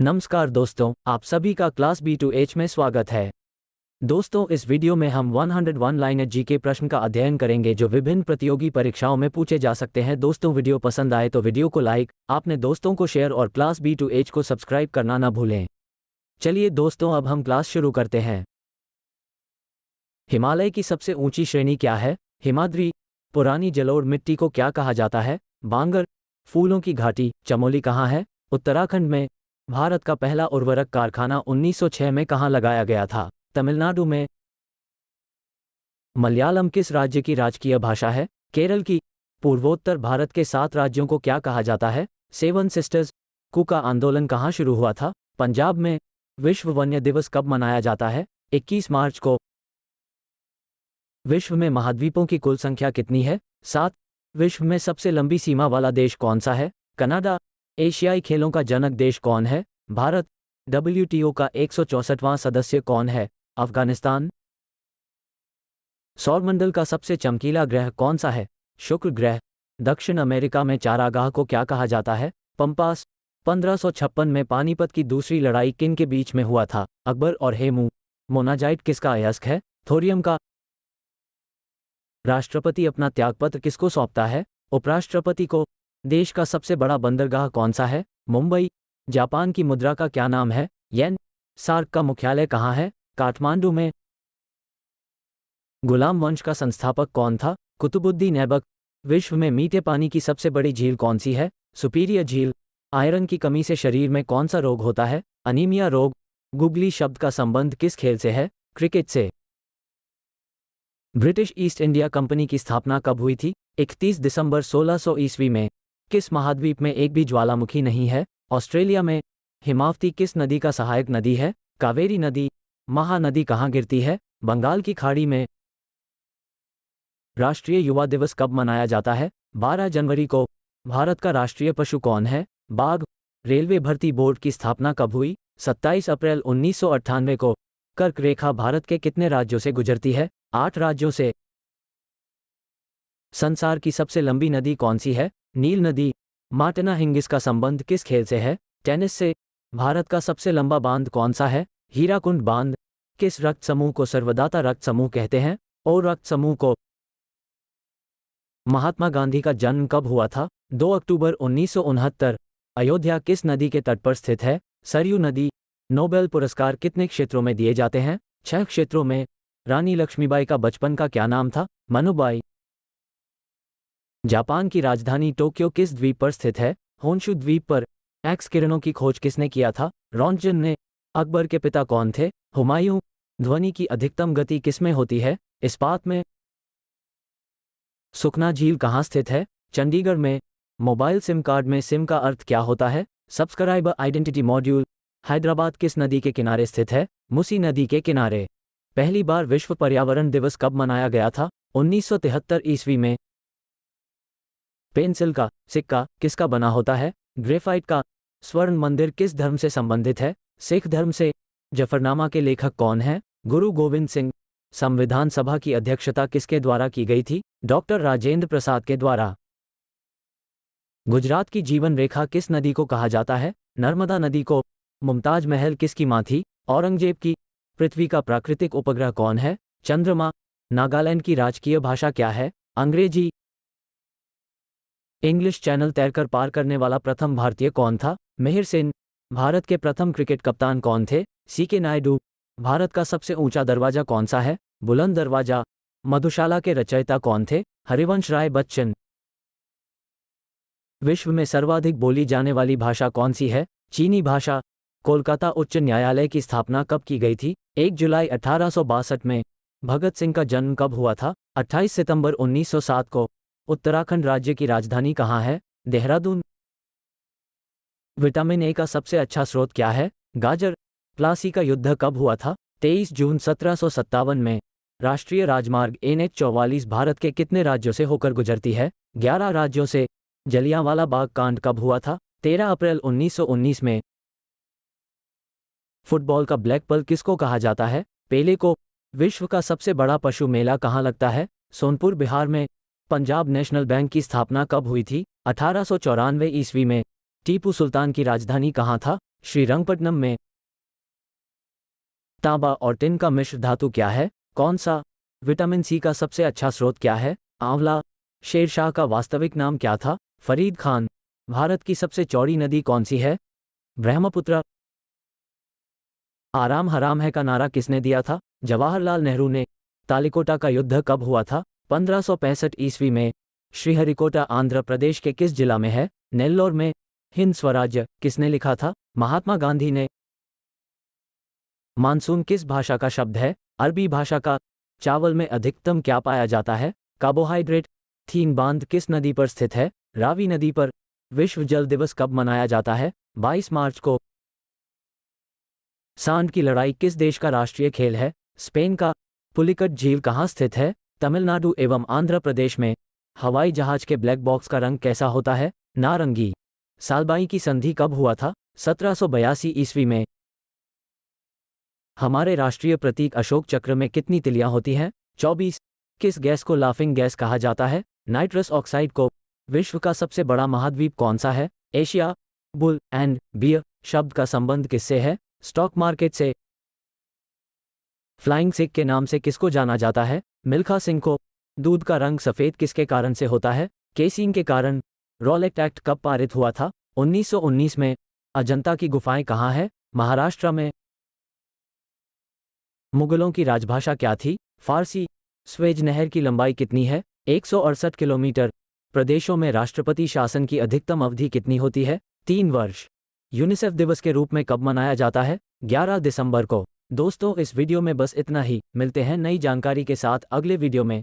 नमस्कार दोस्तों, आप सभी का क्लास B2H में स्वागत है। दोस्तों, इस वीडियो में हम 101 लाइनर जीके प्रश्न का अध्ययन करेंगे जो विभिन्न प्रतियोगी परीक्षाओं में पूछे जा सकते हैं। दोस्तों, वीडियो पसंद आए तो वीडियो को लाइक, अपने दोस्तों को शेयर और क्लास B2H को सब्सक्राइब करना ना भूलें। चलिए दोस्तों, अब हम क्लास शुरू करते हैं। हिमालय की सबसे ऊंची श्रेणी क्या है? हिमाद्री। पुरानी जलोढ़ मिट्टी को क्या कहा जाता है? बांगर। फूलों की घाटी चमोली कहाँ है? उत्तराखंड में। भारत का पहला उर्वरक कारखाना 1906 में कहाँ लगाया गया था? तमिलनाडु में। मलयालम किस राज्य की राजकीय भाषा है? केरल की। पूर्वोत्तर भारत के 7 राज्यों को क्या कहा जाता है? Seven sisters. कुका आंदोलन कहाँ शुरू हुआ था? पंजाब में। विश्व वन्य दिवस कब मनाया जाता है? 21 मार्च को। विश्व में महाद्वीपों की कुल संख्या कितनी है? 7। विश्व में सबसे लंबी सीमा वाला देश कौन सा है? कनाडा। एशियाई खेलों का जनक देश कौन है? भारत। WTO का 164वां सदस्य कौन है? अफगानिस्तान। सौरमंडल का सबसे चमकीला ग्रह कौन सा है? शुक्र ग्रह। दक्षिण अमेरिका में चारागाह को क्या कहा जाता है? पंपास। 1556 में पानीपत की दूसरी लड़ाई किन के बीच में हुआ था? अकबर और हेमू। मोनाजाइट किसका अयस्क है? थोरियम का। राष्ट्रपति अपना त्यागपत्र किसको सौंपता है? उपराष्ट्रपति को। देश का सबसे बड़ा बंदरगाह कौन सा है? मुंबई। जापान की मुद्रा का क्या नाम है? येन। सार्क का मुख्यालय कहाँ है? काठमांडू में। गुलाम वंश का संस्थापक कौन था? कुतुबुद्दीन ऐबक। विश्व में मीठे पानी की सबसे बड़ी झील कौन सी है? सुपीरियर झील। आयरन की कमी से शरीर में कौन सा रोग होता है? अनीमिया रोग। गुगली शब्द का संबंध किस खेल से है? क्रिकेट से। ब्रिटिश ईस्ट इंडिया कंपनी की स्थापना कब हुई थी? 31 दिसंबर 1600 ईस्वी में। किस महाद्वीप में एक भी ज्वालामुखी नहीं है? ऑस्ट्रेलिया में। हिमावती किस नदी का सहायक नदी है? कावेरी नदी। महानदी कहाँ गिरती है? बंगाल की खाड़ी में। राष्ट्रीय युवा दिवस कब मनाया जाता है? 12 जनवरी को। भारत का राष्ट्रीय पशु कौन है? बाघ। रेलवे भर्ती बोर्ड की स्थापना कब हुई? 27 अप्रैल 1998 को। कर्क रेखा भारत के कितने राज्यों से गुजरती है? 8 राज्यों से। संसार की सबसे लंबी नदी कौन सी है? नील नदी। मार्टिना हिंगिस का संबंध किस खेल से है? टेनिस से। भारत का सबसे लंबा बांध कौन सा है? हीराकुंड बांध। किस रक्त समूह को सर्वदाता रक्त समूह कहते हैं? ओ रक्त समूह को। महात्मा गांधी का जन्म कब हुआ था? 2 अक्टूबर 1969। अयोध्या किस नदी के तट पर स्थित है? सरयू नदी। नोबेल पुरस्कार कितने क्षेत्रों में दिए जाते हैं? 6 क्षेत्रों में। रानी लक्ष्मीबाई का बचपन का क्या नाम था? मनुबाई। जापान की राजधानी टोक्यो किस द्वीप पर स्थित है? होन्शु द्वीप पर। एक्स किरणों की खोज किसने किया था? रॉन्टजन ने। अकबर के पिता कौन थे? हुमायूं। ध्वनि की अधिकतम गति किसमें होती है? इस्पात में। सुखना झील कहाँ स्थित है? चंडीगढ़ में। मोबाइल सिम कार्ड में सिम का अर्थ क्या होता है? Subscriber identity module. हैदराबाद किस नदी के किनारे स्थित है? मूसी नदी के किनारे। पहली बार विश्व पर्यावरण दिवस कब मनाया गया था? 1973 ईस्वी में। पेंसिल का सिक्का किसका बना होता है? ग्रेफाइट का। स्वर्ण मंदिर किस धर्म से संबंधित है? सिख धर्म से। जफरनामा के लेखक कौन है? गुरु गोविंद सिंह। संविधान सभा की अध्यक्षता किसके द्वारा की गई थी? डॉक्टर राजेंद्र प्रसाद के द्वारा। गुजरात की जीवन रेखा किस नदी को कहा जाता है? नर्मदा नदी को। मुमताज महल किसकी मां थी? औरंगजेब की। पृथ्वी का प्राकृतिक उपग्रह कौन है? चंद्रमा। नागालैंड की राजकीय भाषा क्या है? अंग्रेजी। इंग्लिश चैनल तैरकर पार करने वाला प्रथम भारतीय कौन था? मिहिर सेन। भारत के प्रथम क्रिकेट कप्तान कौन थे? CK नायडू। भारत का सबसे ऊंचा दरवाजा कौन सा है? बुलंद दरवाजा। मधुशाला के रचयिता कौन थे? हरिवंश राय बच्चन। विश्व में सर्वाधिक बोली जाने वाली भाषा कौन सी है? चीनी भाषा। कोलकाता उच्च न्यायालय की स्थापना कब की गई थी? 1 जुलाई 1862 में। भगत सिंह का जन्म कब हुआ था? 28 सितंबर 1907 को। उत्तराखंड राज्य की राजधानी कहाँ है? देहरादून। विटामिन ए का सबसे अच्छा स्रोत क्या है? गाजर। प्लासी का युद्ध कब हुआ था? 23 जून 1757 में। राष्ट्रीय राजमार्ग NH-44 भारत के कितने राज्यों से होकर गुजरती है? 11 राज्यों से। जलियांवाला बाग कांड कब हुआ था? 13 अप्रैल 1919 में। फुटबॉल का ब्लैक पर्ल किसको कहा जाता है? पेले को। विश्व का सबसे बड़ा पशु मेला कहाँ लगता है? सोनपुर बिहार में। पंजाब नेशनल बैंक की स्थापना कब हुई थी? 1894 ईस्वी में। टीपू सुल्तान की राजधानी कहाँ था? श्रीरंगपट्टनम में। तांबा और टिन का मिश्र धातु क्या है? कौन सा? विटामिन सी का सबसे अच्छा स्रोत क्या है? आंवला। शेरशाह का वास्तविक नाम क्या था? फरीद खान। भारत की सबसे चौड़ी नदी कौन सी है? ब्रह्मपुत्र। आराम हराम है का नारा किसने दिया था? जवाहरलाल नेहरू ने। तालिकोटा का युद्ध कब हुआ था? 1565 ईस्वी में। श्रीहरिकोटा आंध्र प्रदेश के किस जिला में है? नेल्लोर में। हिंद स्वराज्य किसने लिखा था? महात्मा गांधी ने। मानसून किस भाषा का शब्द है? अरबी भाषा का। चावल में अधिकतम क्या पाया जाता है? कार्बोहाइड्रेट। थीन बांध किस नदी पर स्थित है? रावी नदी पर। विश्व जल दिवस कब मनाया जाता है? 22 मार्च को। सांड की लड़ाई किस देश का राष्ट्रीय खेल है? स्पेन का। पुलिकट झील कहाँ स्थित है? तमिलनाडु एवं आंध्र प्रदेश में। हवाई जहाज के ब्लैक बॉक्स का रंग कैसा होता है? नारंगी। सालबाई की संधि कब हुआ था? 1782 ईस्वी में। हमारे राष्ट्रीय प्रतीक अशोक चक्र में कितनी तिलियां होती हैं? 24। किस गैस को लाफिंग गैस कहा जाता है? नाइट्रस ऑक्साइड को। विश्व का सबसे बड़ा महाद्वीप कौन सा है? एशिया। बुल एंड बियर शब्द का संबंध किससे है? स्टॉक मार्केट से। फ्लाइंग सिख के नाम से किसको जाना जाता है? मिल्खा सिंह को। दूध का रंग सफेद किसके कारण से होता है? केसीन के कारण। रॉलेट एक्ट कब पारित हुआ था? 1919 में। अजंता की गुफाएं कहाँ है? महाराष्ट्र में। मुगलों की राजभाषा क्या थी? फारसी। स्वेज नहर की लंबाई कितनी है? 168 किलोमीटर। प्रदेशों में राष्ट्रपति शासन की अधिकतम अवधि कितनी होती है? 3 वर्ष। यूनिसेफ दिवस के रूप में कब मनाया जाता है? 11 दिसंबर को। दोस्तों, इस वीडियो में बस इतना ही। मिलते हैं नई जानकारी के साथ अगले वीडियो में।